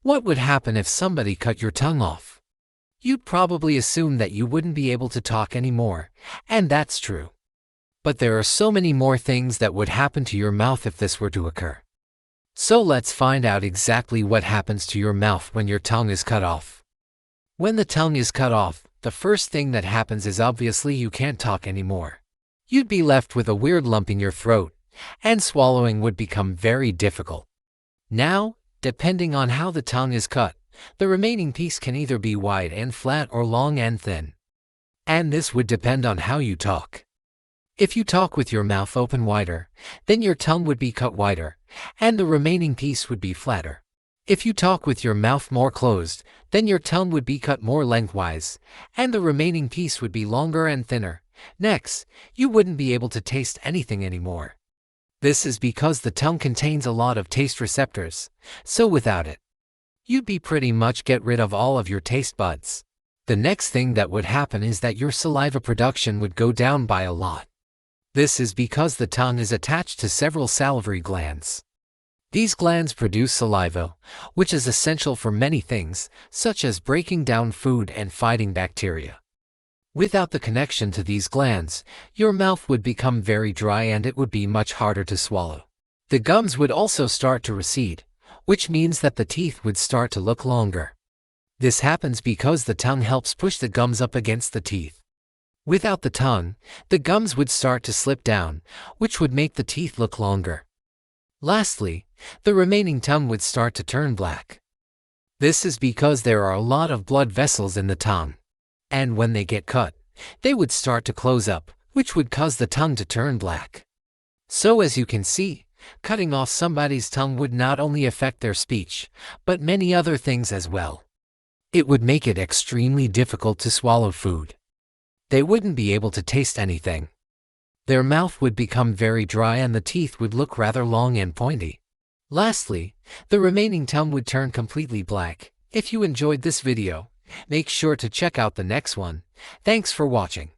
What would happen if somebody cut your tongue off? You'd probably assume that you wouldn't be able to talk anymore, and that's true. But there are so many more things that would happen to your mouth if this were to occur. So let's find out exactly what happens to your mouth when your tongue is cut off. When the tongue is cut off, the first thing that happens is obviously you can't talk anymore. You'd be left with a weird lump in your throat, and swallowing would become very difficult. Now, depending on how the tongue is cut, the remaining piece can either be wide and flat or long and thin. And this would depend on how you talk. If you talk with your mouth open wider, then your tongue would be cut wider, and the remaining piece would be flatter. If you talk with your mouth more closed, then your tongue would be cut more lengthwise, and the remaining piece would be longer and thinner. Next, you wouldn't be able to taste anything anymore. This is because the tongue contains a lot of taste receptors, so without it, you'd be pretty much get rid of all of your taste buds. The next thing that would happen is that your saliva production would go down by a lot. This is because the tongue is attached to several salivary glands. These glands produce saliva, which is essential for many things, such as breaking down food and fighting bacteria. Without the connection to these glands, your mouth would become very dry and it would be much harder to swallow. The gums would also start to recede, which means that the teeth would start to look longer. This happens because the tongue helps push the gums up against the teeth. Without the tongue, the gums would start to slip down, which would make the teeth look longer. Lastly, the remaining tongue would start to turn black. This is because there are a lot of blood vessels in the tongue. And when they get cut, they would start to close up, which would cause the tongue to turn black. So as you can see, cutting off somebody's tongue would not only affect their speech, but many other things as well. It would make it extremely difficult to swallow food. They wouldn't be able to taste anything. Their mouth would become very dry and the teeth would look rather long and pointy. Lastly, the remaining tongue would turn completely black. If you enjoyed this video, make sure to check out the next one. Thanks for watching.